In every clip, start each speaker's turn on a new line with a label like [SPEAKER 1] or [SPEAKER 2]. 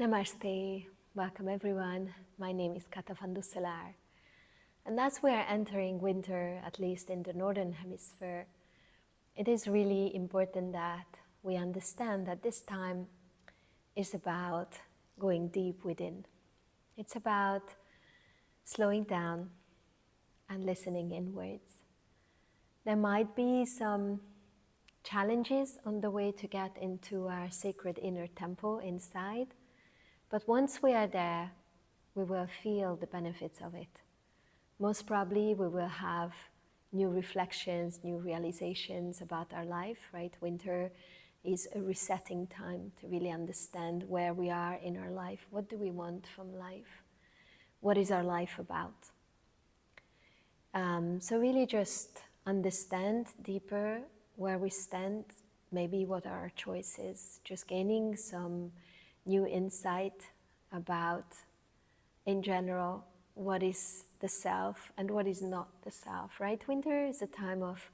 [SPEAKER 1] Namaste, welcome everyone. My name is Kata van Doesselaar. And as we are entering winter, at least in the Northern Hemisphere, it is really important that we understand that this time is about going deep within. It's about slowing down and listening inwards. There might be some challenges on the way to get into our sacred inner temple inside. But once we are there, we will feel the benefits of it. Most probably we will have new reflections, new realizations about our life, right? Winter is a resetting time to really understand where we are in our life. What do we want from life? What is our life about? So really just understand deeper where we stand, maybe what are our choices, just gaining some new insight about, in general, what is the self and what is not the self, right? Winter is a time of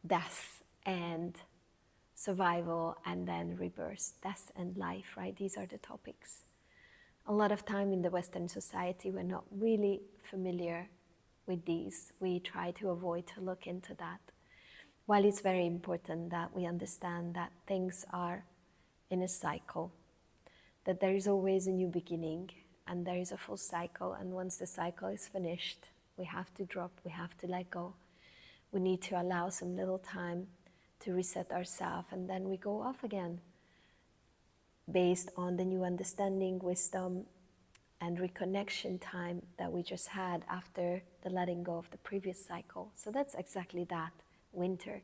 [SPEAKER 1] death and survival and then rebirth, death and life, right? These are the topics. A lot of time in the Western society, we're not really familiar with these. We try to avoid to look into that. While it's very important that we understand that things are in a cycle, that there is always a new beginning and there is a full cycle, and once the cycle is finished, we have to drop, we have to let go. We need to allow some little time to reset ourselves, and then we go off again based on the new understanding, wisdom, and reconnection time that we just had after the letting go of the previous cycle. So that's exactly that, winter,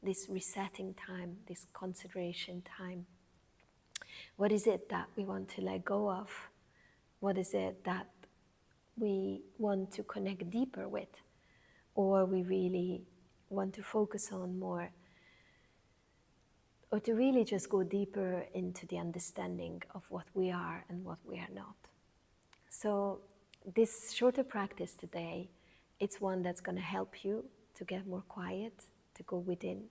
[SPEAKER 1] this resetting time, this consideration time. What is it that we want to let go of? What is it that we want to connect deeper with? Or we really want to focus on more? Or to really just go deeper into the understanding of what we are and what we are not. So this shorter practice today, it's one that's going to help you to get more quiet, to go within,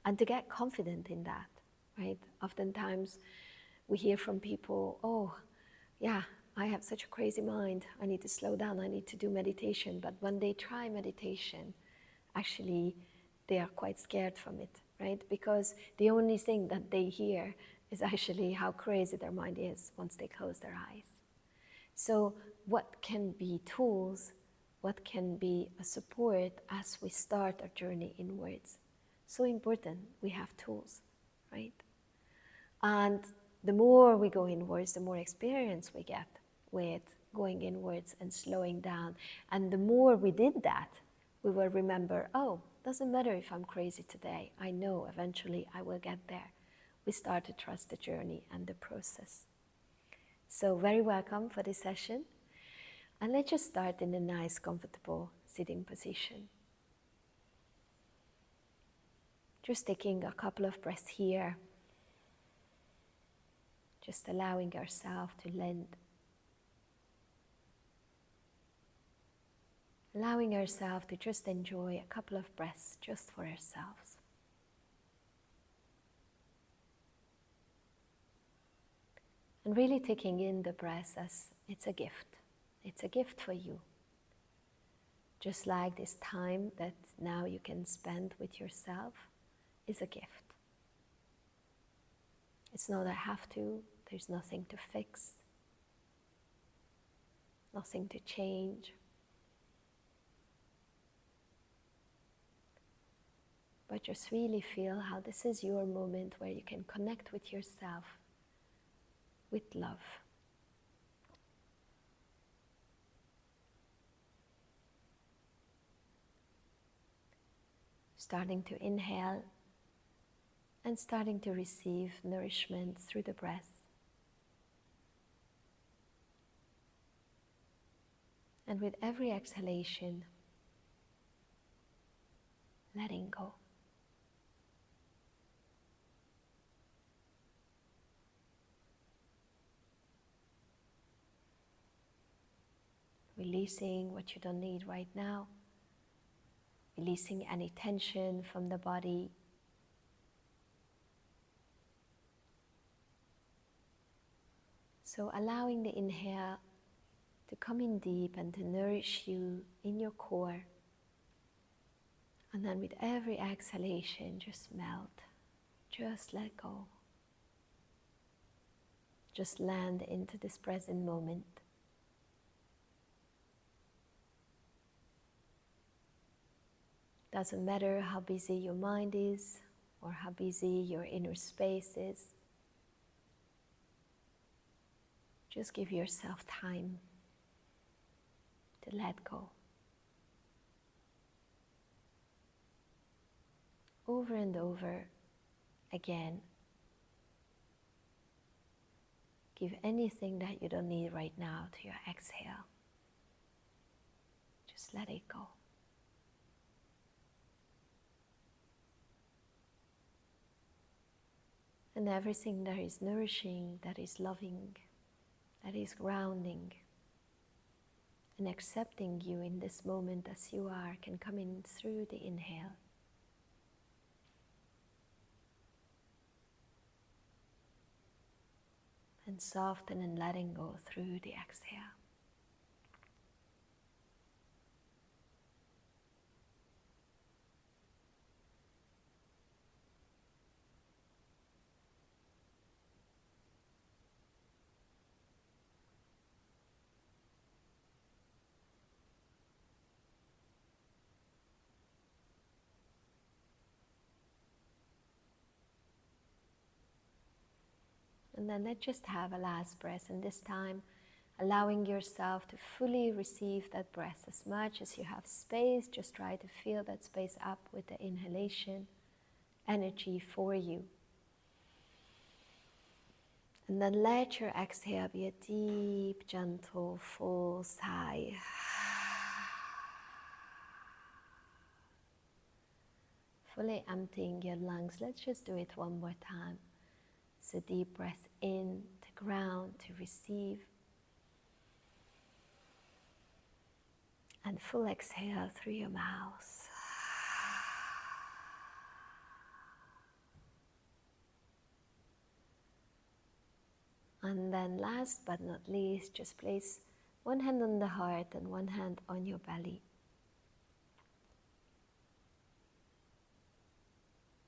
[SPEAKER 1] and to get confident in that, right? Oftentimes, we hear from people, oh, yeah, I have such a crazy mind. I need to slow down. I need to do meditation. But when they try meditation, actually, they are quite scared from it, right? Because the only thing that they hear is actually how crazy their mind is once they close their eyes. So what can be tools? What can be a support as we start our journey inwards? So important, we have tools, right? And the more we go inwards, the more experience we get with going inwards and slowing down. And the more we did that, we will remember, oh, doesn't matter if I'm crazy today. I know eventually I will get there. We start to trust the journey and the process. So very welcome for this session. And let's just start in a nice, comfortable sitting position. Just taking a couple of breaths here. Just allowing ourselves to lend. Allowing ourselves to just enjoy a couple of breaths just for ourselves. And really taking in the breath as it's a gift. It's a gift for you. Just like this time that now you can spend with yourself is a gift. It's not a have to. There's nothing to fix, nothing to change. But just really feel how this is your moment where you can connect with yourself with love. Starting to inhale and starting to receive nourishment through the breath. And with every exhalation, letting go. Releasing what you don't need right now. Releasing any tension from the body. So allowing the inhale to come in deep and to nourish you in your core. And then with every exhalation, just melt, just let go. Just land into this present moment. Doesn't matter how busy your mind is or how busy your inner space is. Just give yourself time to let go. Over and over again. Give anything that you don't need right now to your exhale. Just let it go. And everything that is nourishing, that is loving, that is grounding and accepting you in this moment as you are can come in through the inhale. And soften and letting go through the exhale. And then let's just have a last breath, and this time allowing yourself to fully receive that breath. As much as you have space, just try to fill that space up with the inhalation energy for you. And then let your exhale be a deep, gentle, full sigh. Fully emptying your lungs. Let's just do it one more time. So deep breath in to ground, to receive. And full exhale through your mouth. And then last but not least, just place one hand on the heart and one hand on your belly.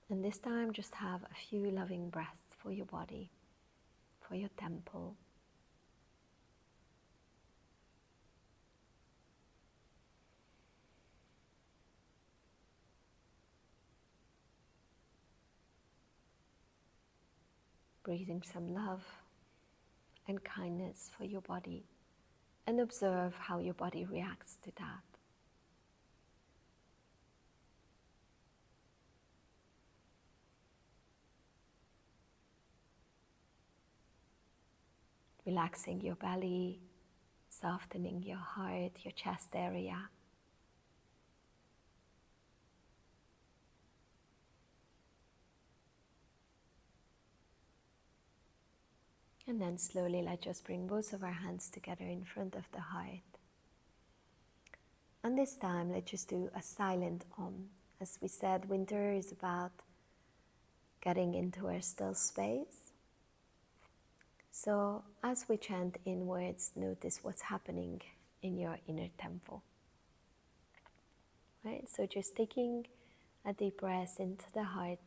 [SPEAKER 1] And this time just have a few loving breaths for your body, for your temple. Breathing some love and kindness for your body, and observe how your body reacts to that. Relaxing your belly, softening your heart, your chest area. And then slowly let's just bring both of our hands together in front of the heart. And this time let's just do a silent Om. As we said, winter is about getting into our still space. So as we chant inwards, notice what's happening in your inner temple. Right? So just taking a deep breath into the heart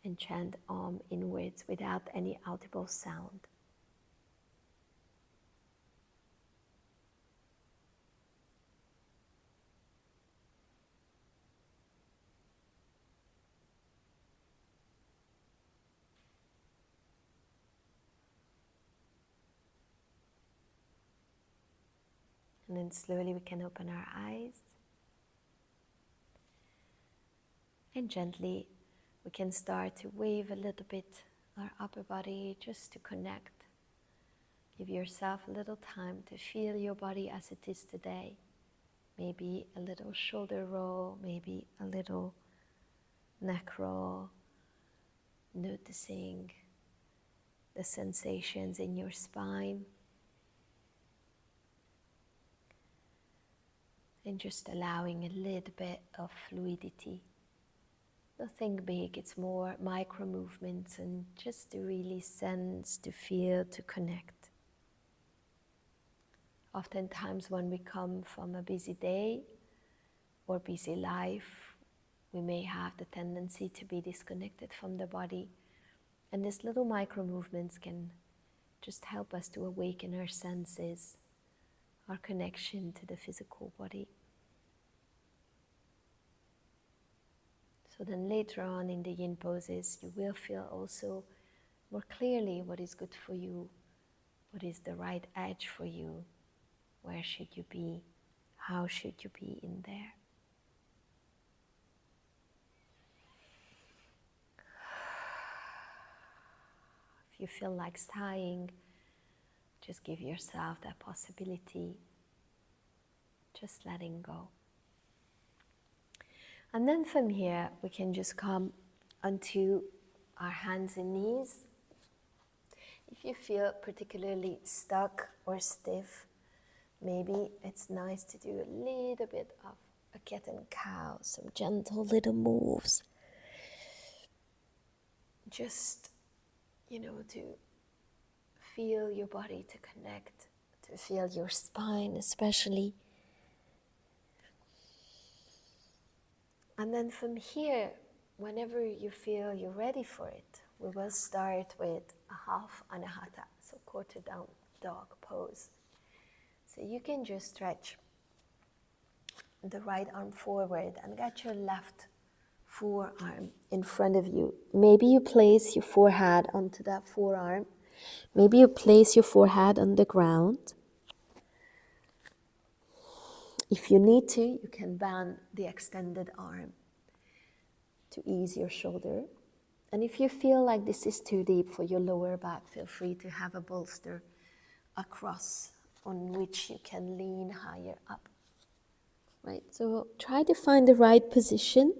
[SPEAKER 1] and chant Om inwards without any audible sound. And then slowly we can open our eyes. And gently we can start to wave a little bit our upper body just to connect. Give yourself a little time to feel your body as it is today. Maybe a little shoulder roll, maybe a little neck roll. Noticing the sensations in your spine. And just allowing a little bit of fluidity. Don't think big, it's more micro movements and just to really sense, to feel, to connect. Oftentimes when we come from a busy day or busy life, we may have the tendency to be disconnected from the body. And these little micro movements can just help us to awaken our senses, our connection to the physical body. So then later on in the yin poses, you will feel also more clearly what is good for you, what is the right edge for you, where should you be, how should you be in there. If you feel like sighing, just give yourself that possibility, just letting go. And then from here, we can just come onto our hands and knees. If you feel particularly stuck or stiff, maybe it's nice to do a little bit of a cat and cow, some gentle little moves. Just, to feel your body, to connect, to feel your spine especially. And then from here, whenever you feel you're ready for it, we will start with a half anahata, so quarter down dog pose. So you can just stretch the right arm forward and get your left forearm in front of you. Maybe you place your forehead onto that forearm. Maybe you place your forehead on the ground. If you need to, you can bend the extended arm to ease your shoulder. And if you feel like this is too deep for your lower back, feel free to have a bolster across on which you can lean higher up. Right, so try to find the right position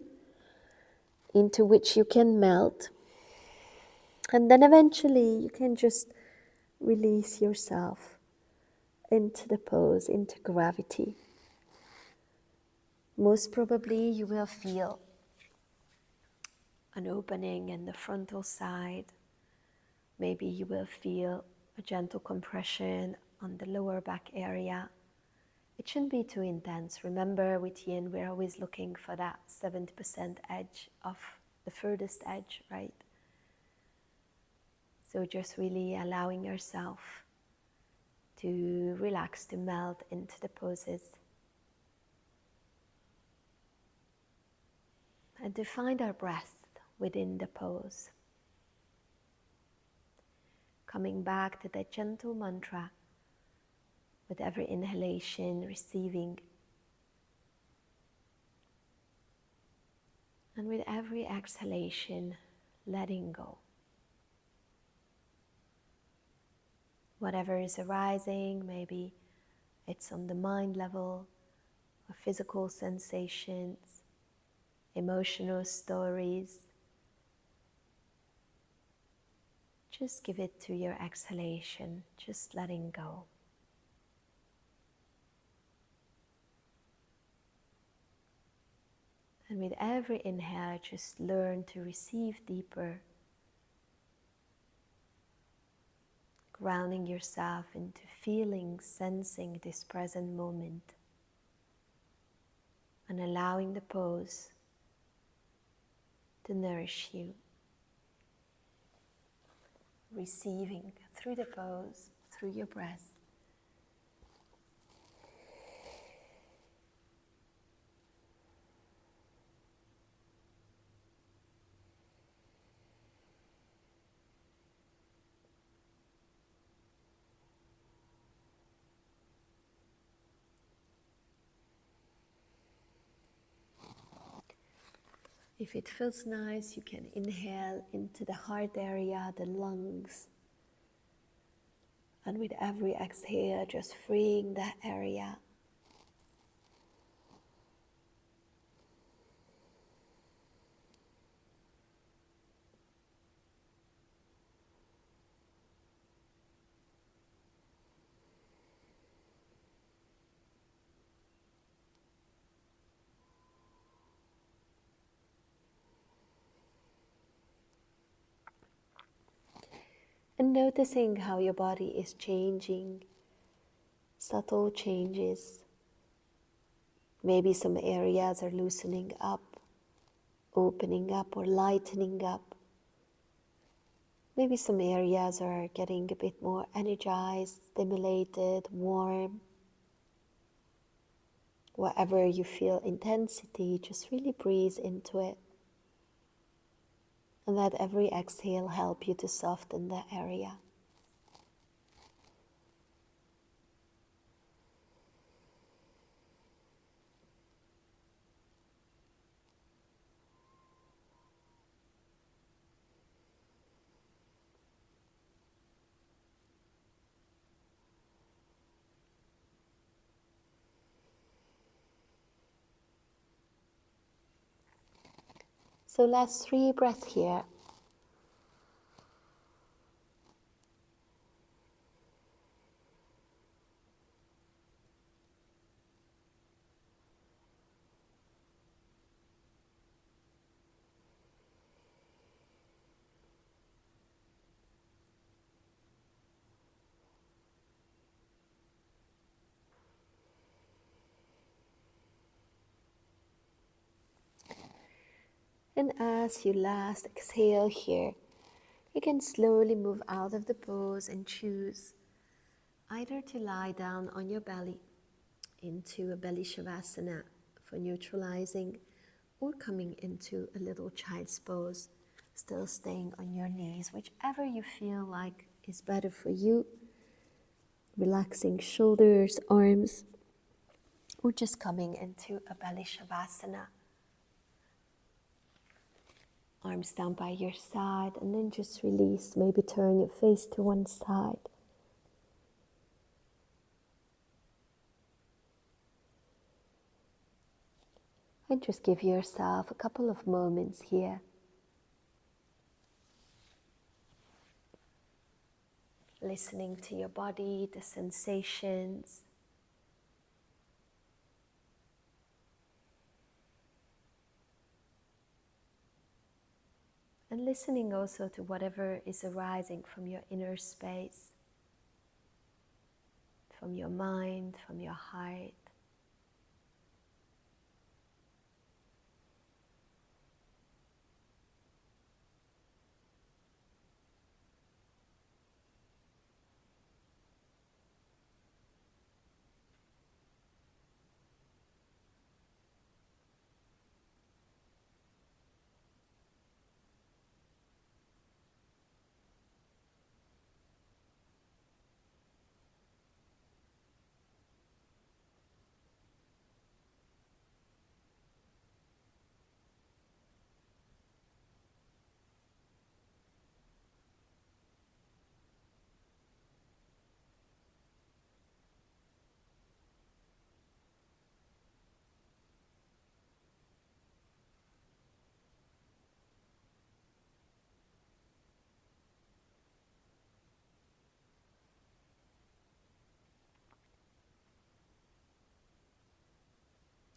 [SPEAKER 1] into which you can melt. And then eventually you can just release yourself into the pose, into gravity. Most probably you will feel an opening in the frontal side. Maybe you will feel a gentle compression on the lower back area. It shouldn't be too intense. Remember, with yin, we're always looking for that 70% edge of the furthest edge, right? So just really allowing yourself to relax, to melt into the poses. And to find our breath within the pose. Coming back to that gentle mantra, with every inhalation, receiving. And with every exhalation, letting go. Whatever is arising, maybe it's on the mind level, or physical sensations, emotional stories. Just give it to your exhalation, just letting go. And with every inhale, just learn to receive deeper, grounding yourself into feeling, sensing this present moment, and allowing the pose to nourish you. Receiving through the pose, through your breath. If it feels nice, you can inhale into the heart area, the lungs. And with every exhale, just freeing that area. And noticing how your body is changing, subtle changes. Maybe some areas are loosening up, opening up or lightening up. Maybe some areas are getting a bit more energized, stimulated, warm. Wherever you feel intensity, just really breathe into it. And let every exhale help you to soften that area. So last 3 breaths here. And as you last exhale here, you can slowly move out of the pose and choose either to lie down on your belly into a belly shavasana for neutralizing, or coming into a little child's pose, still staying on your knees, whichever you feel like is better for you. Relaxing shoulders, arms, or just coming into a belly shavasana. Arms down by your side, and then just release. Maybe turn your face to one side. And just give yourself a couple of moments here. Listening to your body, the sensations. And listening also to whatever is arising from your inner space, from your mind, from your heart.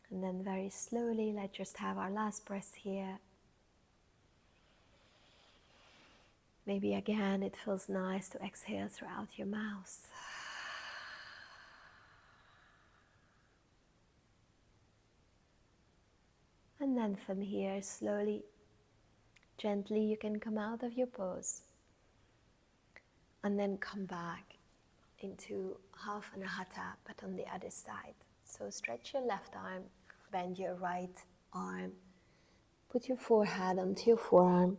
[SPEAKER 1] And then very slowly, let's just have our last breath here. Maybe again, it feels nice to exhale throughout your mouth. And then from here, slowly, gently, you can come out of your pose. And then come back into half anahata, but on the other side. So stretch your left arm, bend your right arm, put your forehead onto your forearm.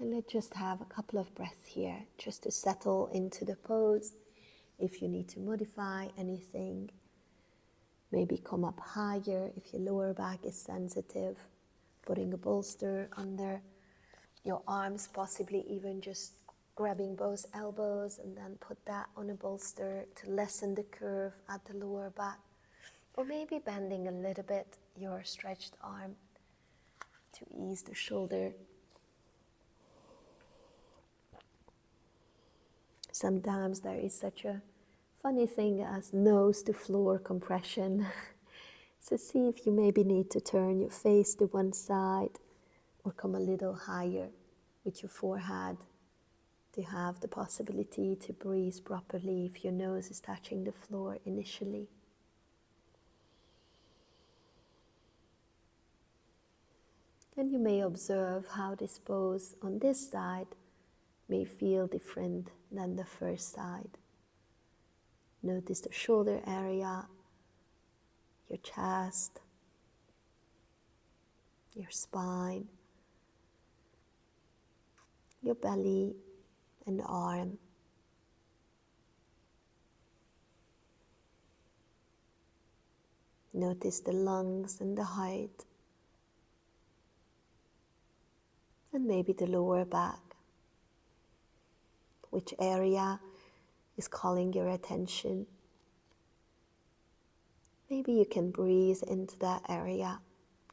[SPEAKER 1] And let's just have a couple of breaths here, just to settle into the pose. If you need to modify anything, maybe come up higher if your lower back is sensitive, putting a bolster under your arms, possibly even just grabbing both elbows and then put that on a bolster to lessen the curve at the lower back. Or maybe bending a little bit your stretched arm to ease the shoulder. Sometimes there is such a funny thing as nose to floor compression. So see if you maybe need to turn your face to one side or come a little higher with your forehead to have the possibility to breathe properly if your nose is touching the floor initially. And you may observe how this pose on this side may feel different than the first side. Notice the shoulder area, your chest, your spine, your belly and arm. Notice the lungs and the heart, and maybe the lower back. Which area is calling your attention? Maybe you can breathe into that area,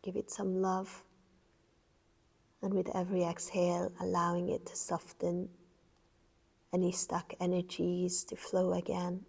[SPEAKER 1] give it some love, and with every exhale, allowing it to soften, any stuck energies to flow again.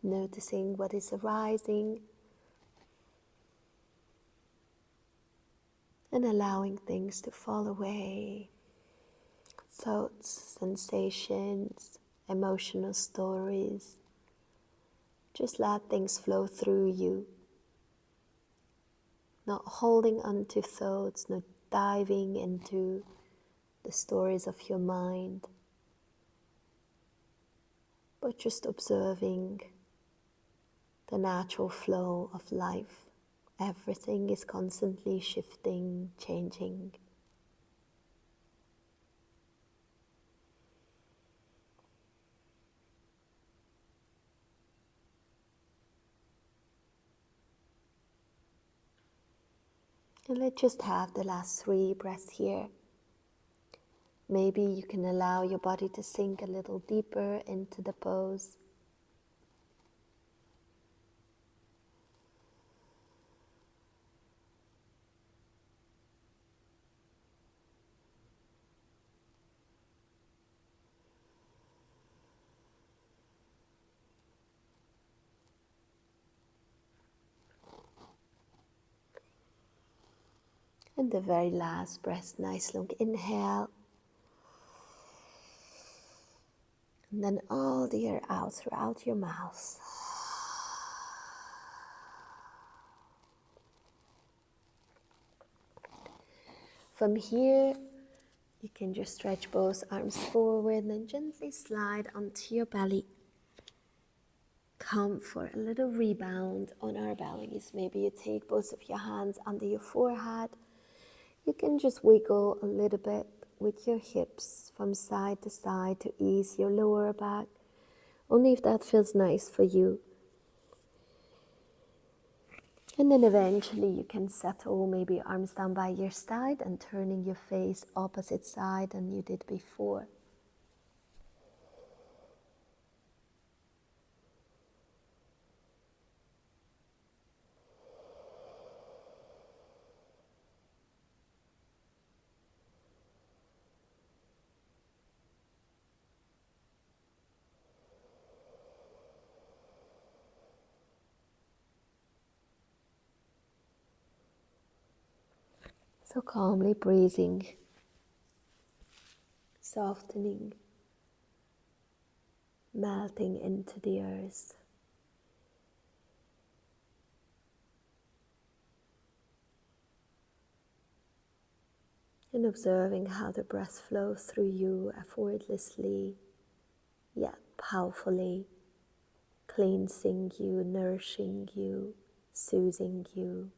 [SPEAKER 1] Noticing what is arising and allowing things to fall away. Thoughts, sensations, emotional stories. Just let things flow through you. Not holding on to thoughts, not diving into the stories of your mind, but just observing the natural flow of life. Everything is constantly shifting, changing. And let's just have the last 3 breaths here. Maybe you can allow your body to sink a little deeper into the pose. And the very last breath, nice long inhale. And then all the air out throughout your mouth. From here, you can just stretch both arms forward and then gently slide onto your belly. Come for a little rebound on our bellies. Maybe you take both of your hands under your forehead. You can just wiggle a little bit with your hips from side to side to ease your lower back, only if that feels nice for you. And then eventually you can settle, maybe arms down by your side and turning your face opposite side than you did before. So calmly breathing softening, melting into the earth. And observing how the breath flows through you effortlessly, yet powerfully, cleansing you, nourishing you, soothing you.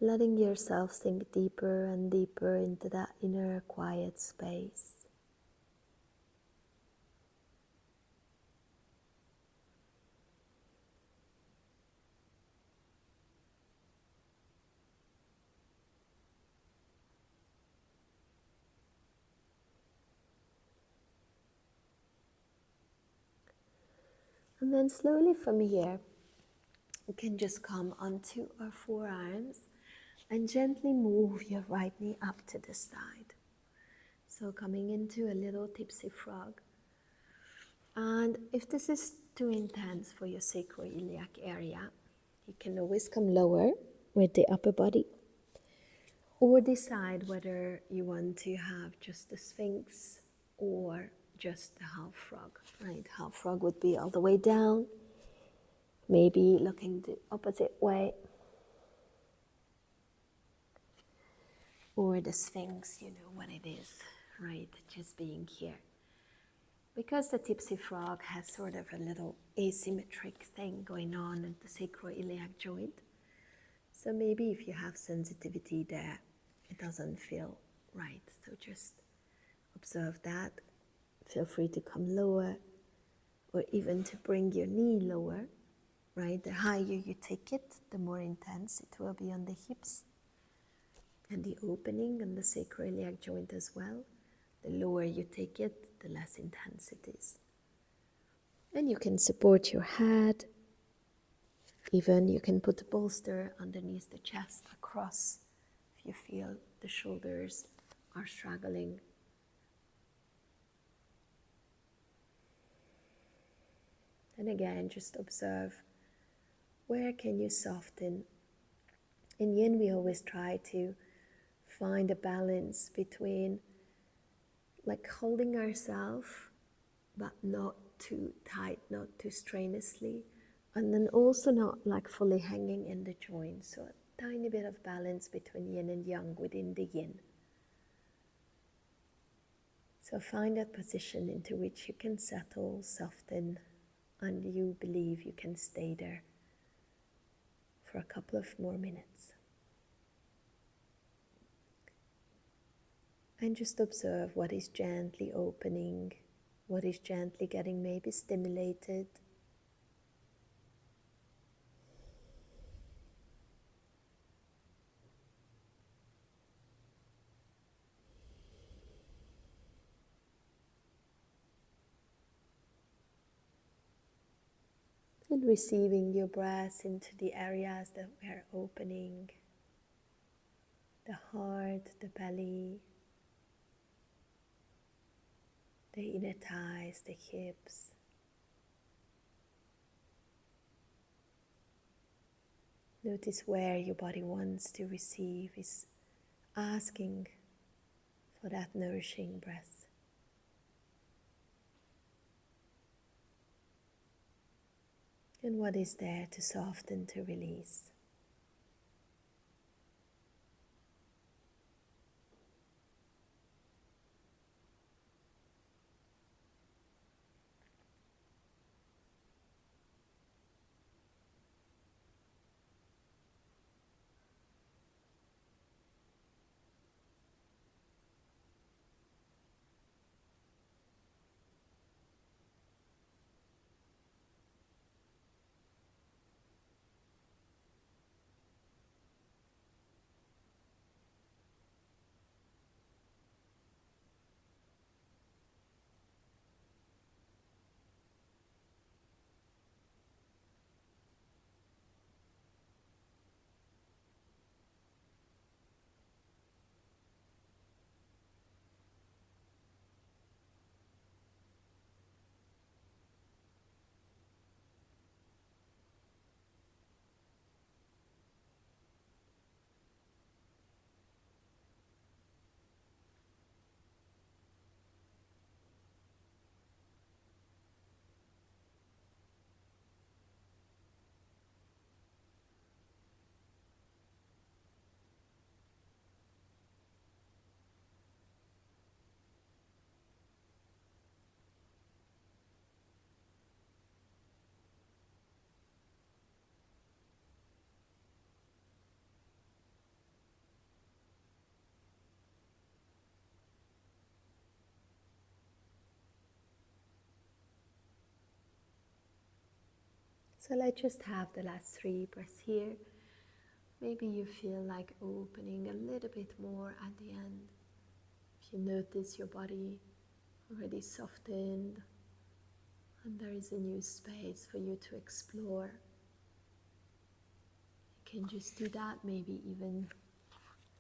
[SPEAKER 1] Letting yourself sink deeper and deeper into that inner quiet space. And then slowly from here, you can just come onto our forearms and gently move your right knee up to the side. So coming into a little tipsy frog. And if this is too intense for your sacroiliac area, you can always come lower with the upper body, or decide whether you want to have just the Sphinx or just the half frog, right? Half frog would be all the way down, maybe looking the opposite way. Or the Sphinx, you know what it is, right? Just being here. Because the tipsy frog has sort of a little asymmetric thing going on at the sacroiliac joint. So maybe if you have sensitivity there, it doesn't feel right. So just observe that. Feel free to come lower, or even to bring your knee lower, right? The higher you take it, the more intense it will be on the hips and the opening and the sacroiliac joint as well. The lower you take it, the less intense it is. And you can support your head. Even you can put a bolster underneath the chest across if you feel the shoulders are struggling. And again, just observe, where can you soften? In Yin, we always try to find a balance between like holding ourselves, but not too tight, not too strenuously, and then also not like fully hanging in the joints. So a tiny bit of balance between Yin and Yang within the Yin. So find that position into which you can settle, soften, and you believe you can stay there for a couple of more minutes. And just observe what is gently opening, what is gently getting maybe stimulated. And receiving your breath into the areas that we're opening, the heart, the belly, the inner thighs, the hips. Notice where your body wants to receive, is asking for that nourishing breath. And what is there to soften, to release. So let's just have the last 3 breaths here. Maybe you feel like opening a little bit more at the end. If you notice your body already softened and there is a new space for you to explore, you can just do that, maybe even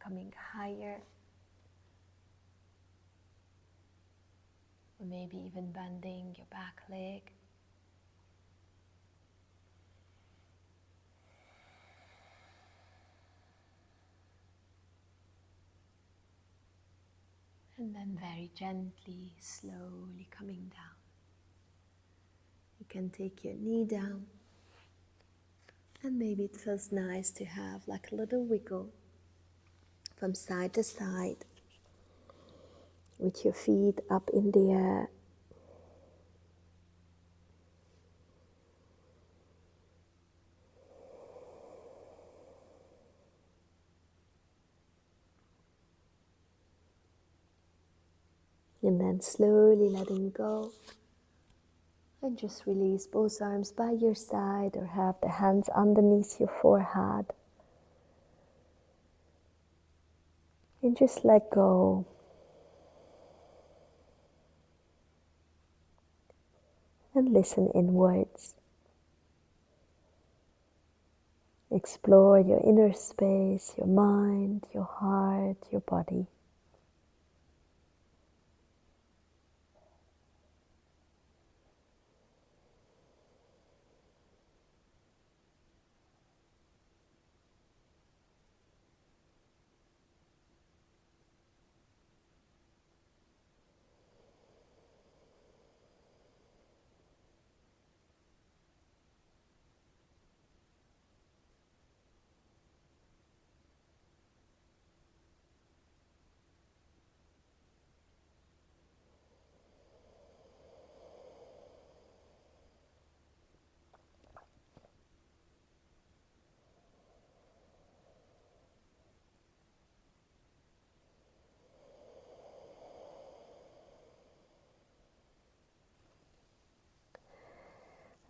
[SPEAKER 1] coming higher, or maybe even bending your back leg. And then very gently, slowly coming down. You can take your knee down, and maybe it feels nice to have like a little wiggle from side to side with your feet up in the air. And then slowly letting go. And just release both arms by your side or have the hands underneath your forehead. And just let go. And listen inwards. Explore your inner space, your mind, your heart, your body.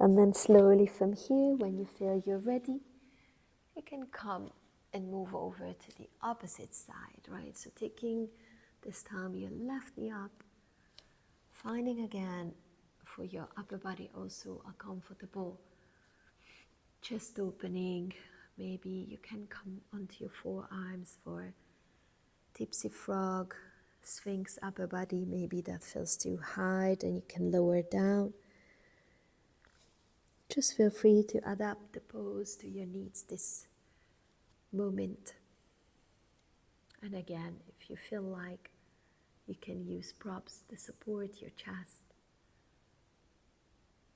[SPEAKER 1] And then slowly from here, when you feel you're ready, you can come and move over to the opposite side, right? So taking this time your left knee up, finding again for your upper body also a comfortable chest opening. Maybe you can come onto your forearms for Tipsy frog, Sphinx upper body. Maybe that feels too high, then you can lower down. Just feel free to adapt the pose to your needs this moment. And again, if you feel like you can use props to support your chest.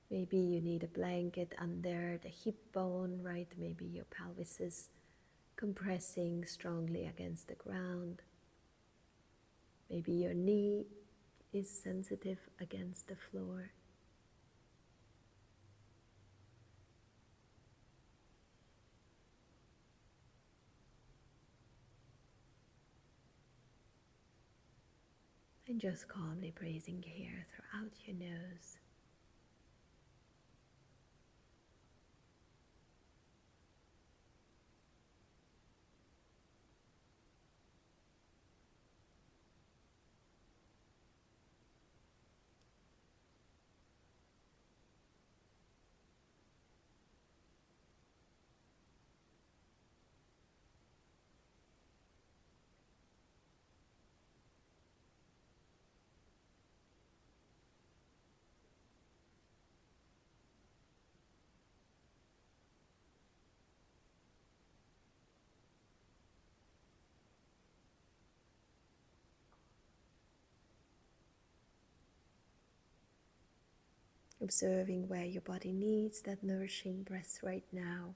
[SPEAKER 1] Maybe you need a blanket under the hip bone, right? Maybe your pelvis is compressing strongly against the ground. Maybe your knee is sensitive against the floor. And just calmly breathing here throughout your nose. Observing where your body needs that nourishing breath right now.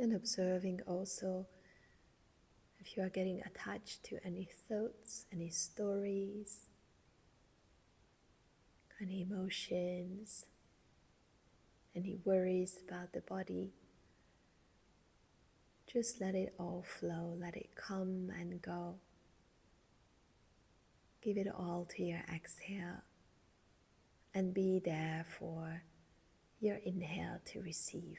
[SPEAKER 1] And observing also if you are getting attached to any thoughts, any stories, any emotions, any worries about the body. Just let it all flow, let it come and go. Give it all to your exhale and be there for your inhale to receive.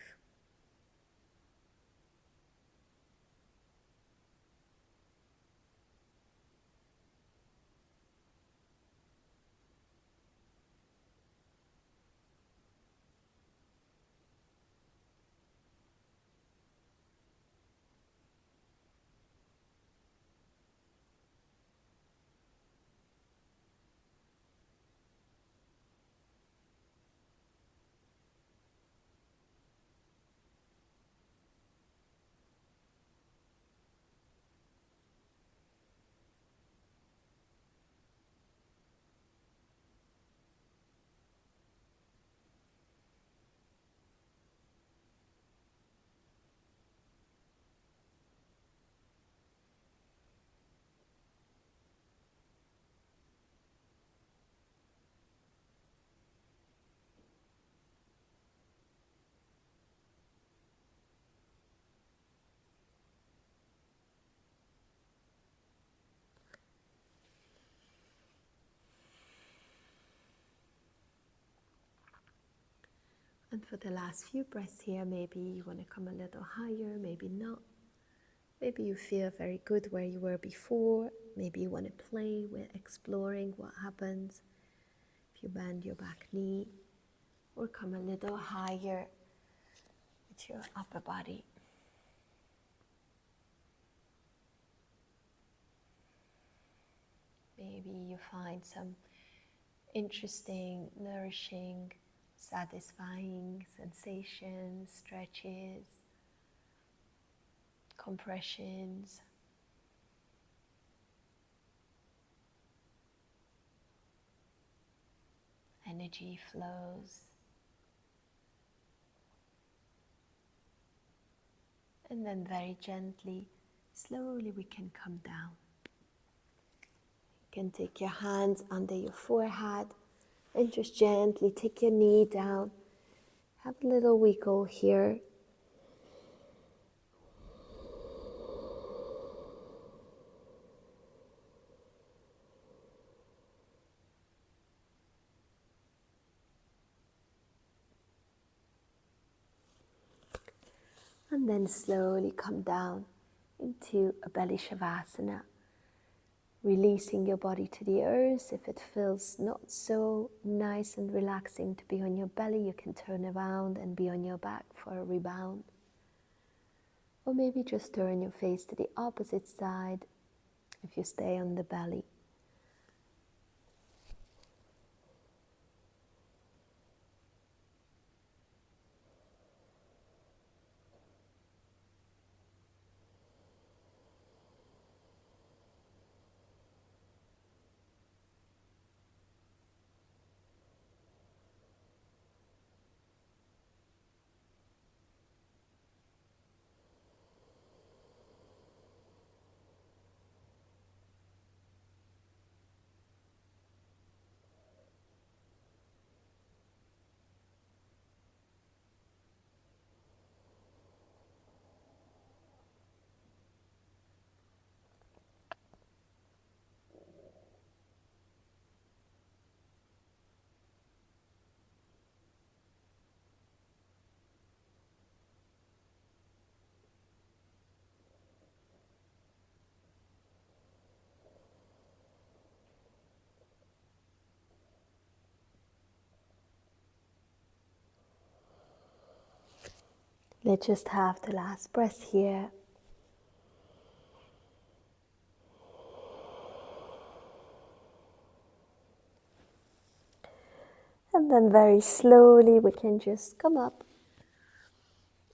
[SPEAKER 1] And for the last few breaths here, maybe you want to come a little higher, maybe not. Maybe you feel very good where you were before. Maybe you want to play with exploring what happens if you bend your back knee, or come a little higher with your upper body. Maybe you find some interesting, nourishing, satisfying sensations, stretches, compressions. Energy flows. And then very gently, slowly we can come down. You can take your hands under your forehead and just gently take your knee down. Have a little wiggle here. And then slowly come down into a belly shavasana, releasing your body to the earth. If it feels not so nice and relaxing to be on your belly, you can turn around and be on your back for a rebound. Or maybe just turn your face to the opposite side if you stay on the belly. Let's just have the last breath here. And then very slowly we can just come up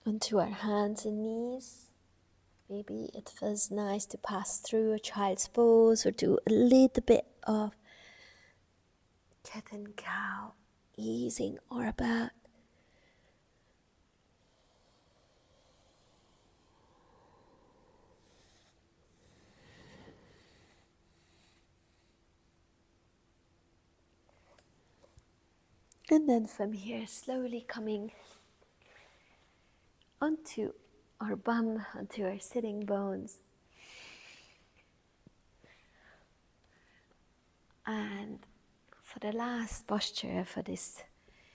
[SPEAKER 1] onto our hands and knees. Maybe it feels nice to pass through a child's pose or do a little bit of cat and cow, easing or about. And then from here, slowly coming onto our bum, onto our sitting bones. And for the last posture, for this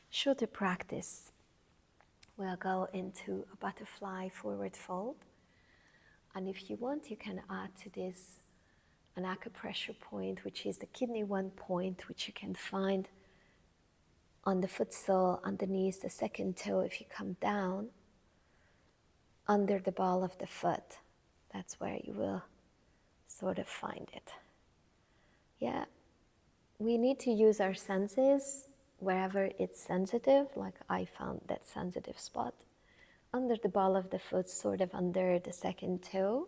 [SPEAKER 1] shorter practice, we'll go into a butterfly forward fold. And if you want, you can add to this an acupressure point, which is the kidney 1 point, which you can find on the foot sole underneath the second toe. If you come down under the ball of the foot, that's where you will sort of find it. Yeah, we need to use our senses wherever it's sensitive, like I found that sensitive spot under the ball of the foot, sort of under the second toe.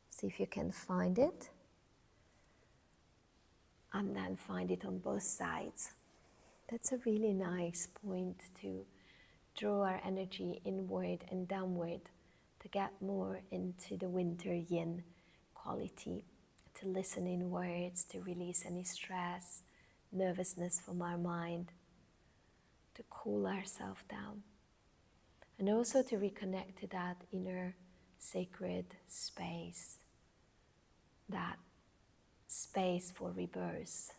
[SPEAKER 1] See if you can find it. And then find it on both sides. That's a really nice point to draw our energy inward and downward to get more into the winter yin quality, to listen inwards, to release any stress, nervousness from our mind, to cool ourselves down, and also to reconnect to that inner sacred space, that space for rebirth,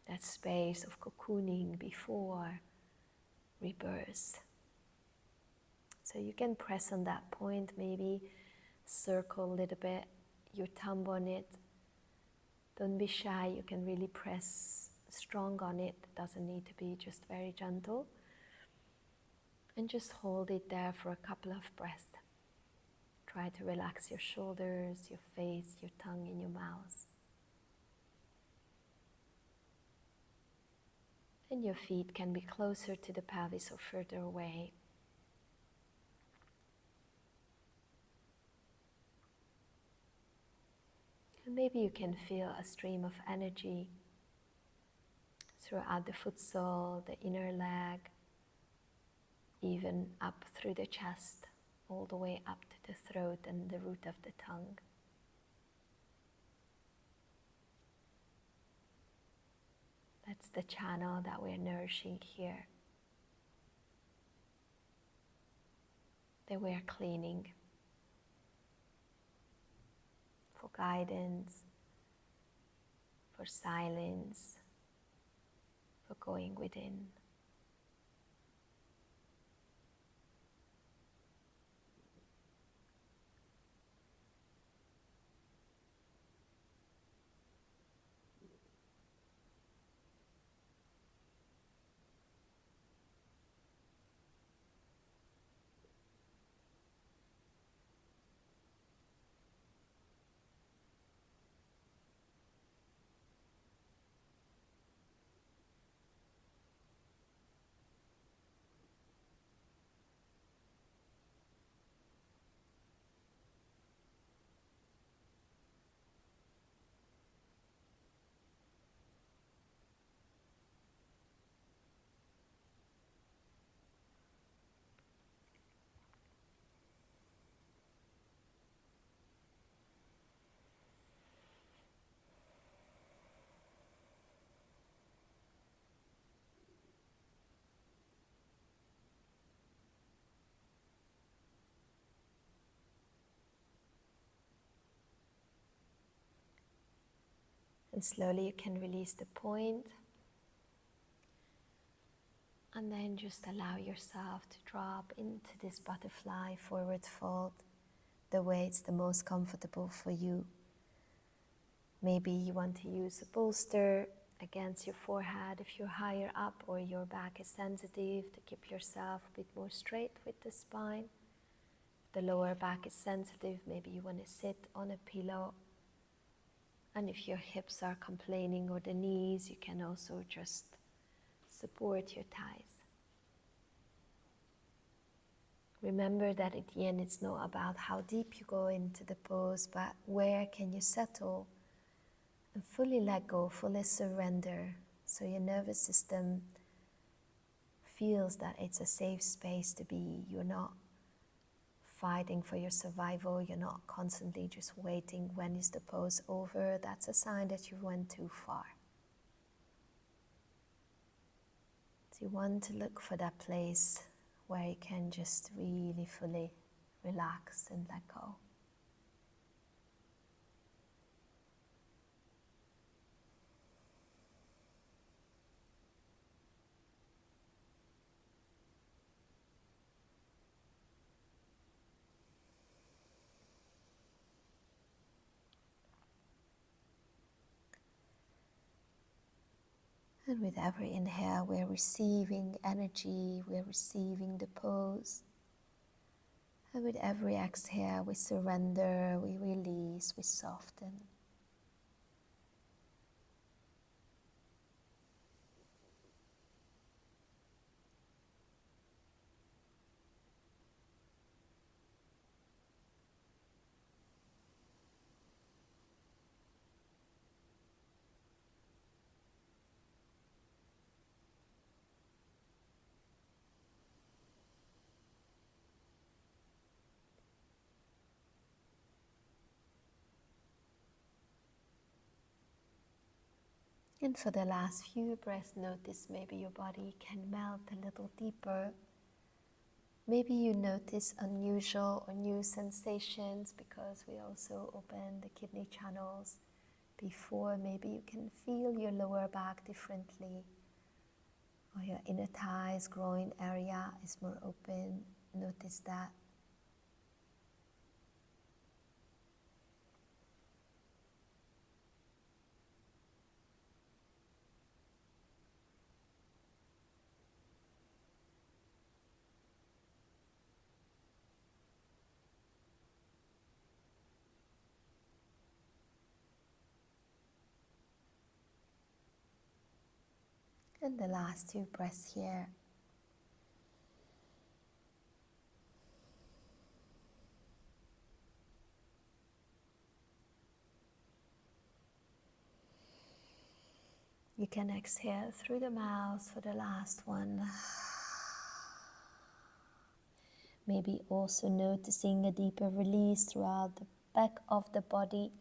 [SPEAKER 1] that space of cocooning before rebirth. So you can press on that point, maybe circle a little bit, your thumb on it. Don't be shy, you can really press strong on it. It doesn't need to be just very gentle. And just hold it there for a couple of breaths. Try to relax your shoulders, your face, your tongue, and your mouth. And your feet can be closer to the pelvis or further away. And maybe you can feel a stream of energy throughout the foot sole, the inner leg, even up through the chest, all the way up to the throat and the root of the tongue. That's the channel that we're nourishing here, that we're cleaning for guidance, for silence, for going within. And slowly you can release the point. And then just allow yourself to drop into this butterfly forward fold the way it's the most comfortable for you. Maybe you want to use a bolster against your forehead if you're higher up or your back is sensitive, to keep yourself a bit more straight with the spine. If the lower back is sensitive, maybe you want to sit on a pillow. And if your hips are complaining or the knees, you can also just support your thighs. Remember that at the end it's not about how deep you go into the pose, but where can you settle and fully let go, fully surrender, so your nervous system feels that it's a safe space to be. You're not fighting for your survival, you're not constantly just waiting when is the pose over, that's a sign that you went too far. So you want to look for that place where you can just really fully relax and let go. And with every inhale, we're receiving energy, we're receiving the pose. And with every exhale, we surrender, we release, we soften. And for the last few breaths, notice maybe your body can melt a little deeper. Maybe you notice unusual or new sensations because we also open the kidney channels before. Maybe you can feel your lower back differently, or your inner thighs, groin area is more open. Notice that. And the last two breaths here. You can exhale through the mouth for the last one. Maybe also noticing a deeper release throughout the back of the body.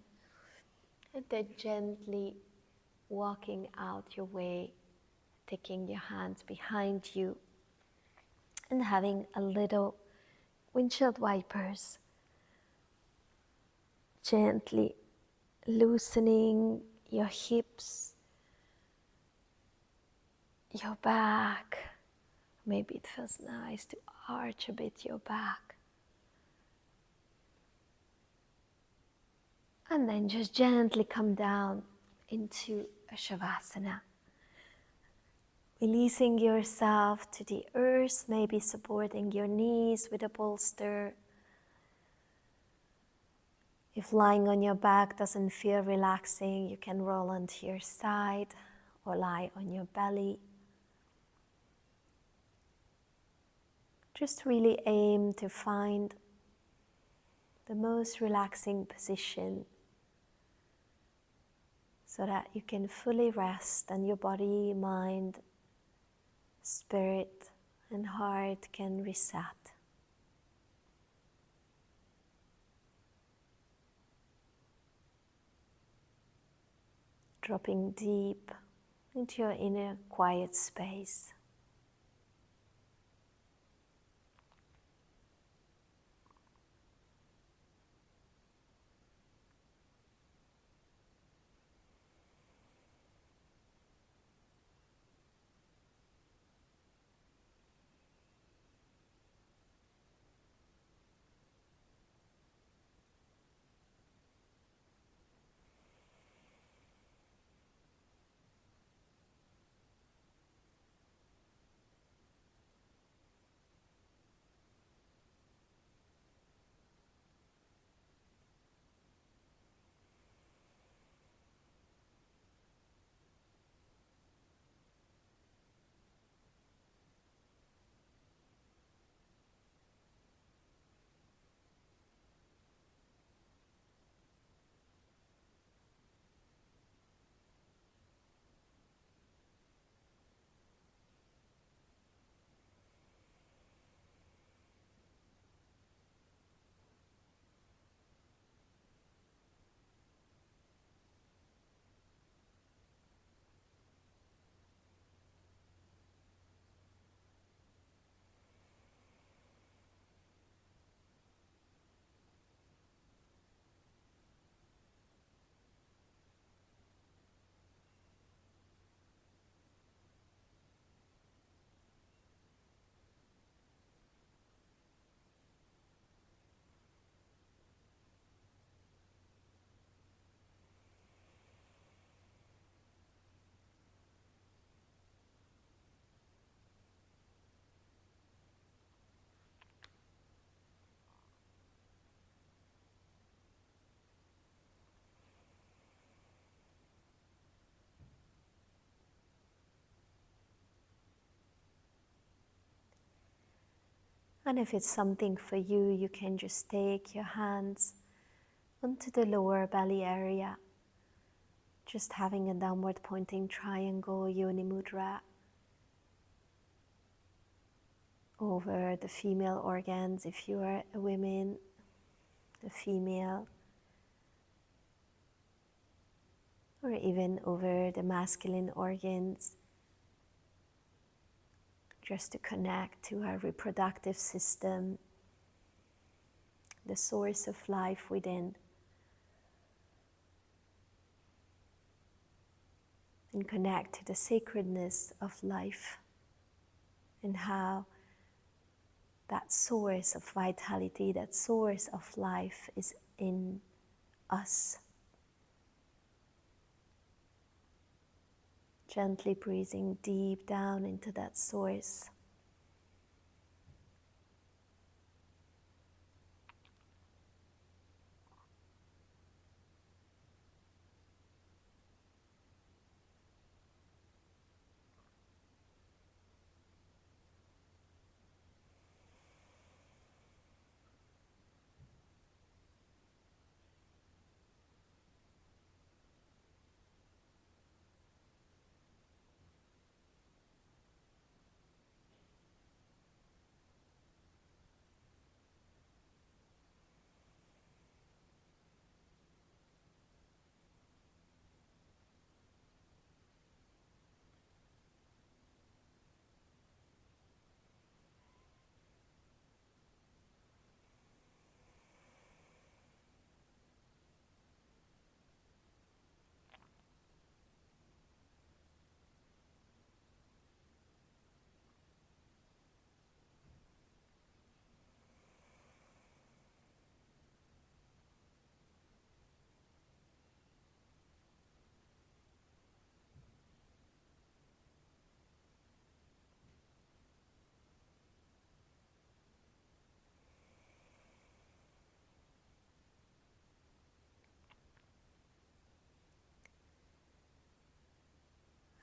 [SPEAKER 1] And then gently walking out your way, taking your hands behind you and having a little windshield wipers. Gently loosening your hips, your back. Maybe it feels nice to arch a bit your back. And then just gently come down into a Shavasana. Releasing yourself to the earth, maybe supporting your knees with a bolster. If lying on your back doesn't feel relaxing, you can roll onto your side or lie on your belly. Just really aim to find the most relaxing position so that you can fully rest and your body, mind, spirit and heart can reset. Dropping deep into your inner quiet space. And if it's something for you, you can just take your hands onto the lower belly area, just having a downward pointing triangle, Yoni Mudra, over the female organs if you are a woman, the female, or even over the masculine organs, just to connect to our reproductive system, the source of life within, and connect to the sacredness of life and how that source of vitality, that source of life is in us. Gently breathing deep down into that source.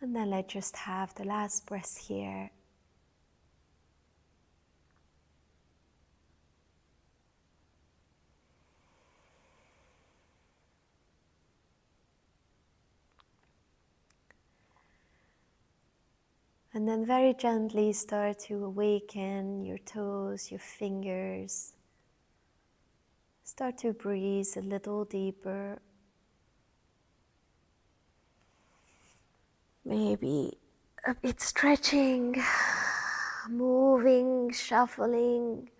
[SPEAKER 1] And then let's just have the last breath here. And then very gently start to awaken your toes, your fingers. Start to breathe a little deeper. Maybe a bit stretching, moving, shuffling,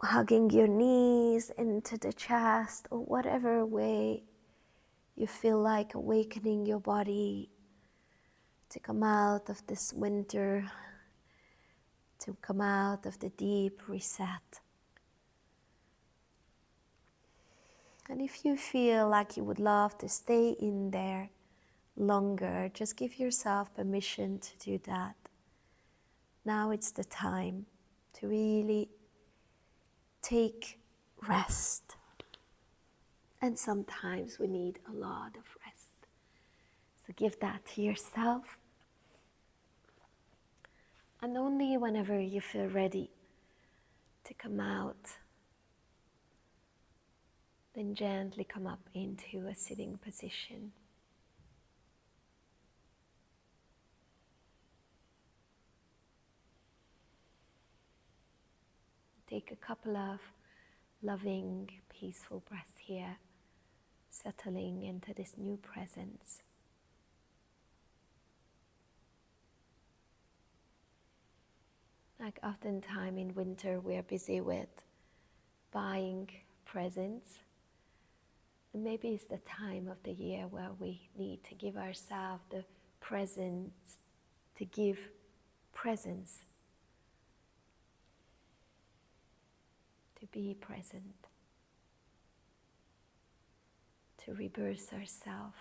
[SPEAKER 1] hugging your knees into the chest, or whatever way you feel like awakening your body to come out of this winter, to come out of the deep reset. And if you feel like you would love to stay in there longer, just give yourself permission to do that. Now it's the time to really take rest. And sometimes we need a lot of rest. So give that to yourself. And only whenever you feel ready to come out, then gently come up into a sitting position. Take a couple of loving, peaceful breaths here, settling into this new presence. Like oftentimes in winter we are busy with buying presents. And maybe it's the time of the year where we need to give ourselves the presents, to give presence, to be present, to rebirth ourselves.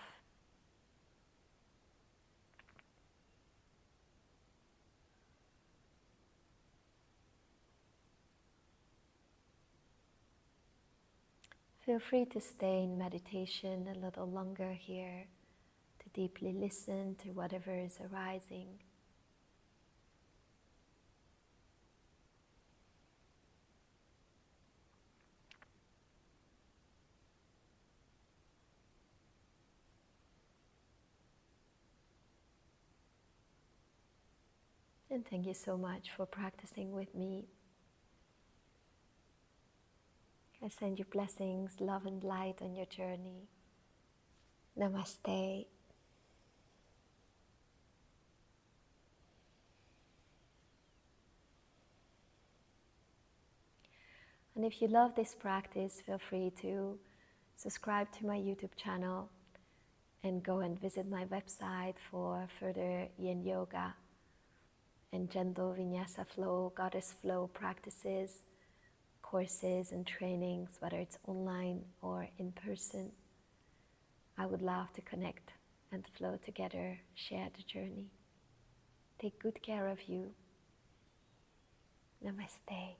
[SPEAKER 1] Feel free to stay in meditation a little longer here, to deeply listen to whatever is arising. And thank you so much for practicing with me. I send you blessings, love and light on your journey. Namaste. And if you love this practice, feel free to subscribe to my YouTube channel and go and visit my website for further yin yoga and gentle vinyasa flow, goddess flow practices, courses and trainings, whether it's online or in person. I would love to connect and flow together, share the journey. Take good care of you. Namaste.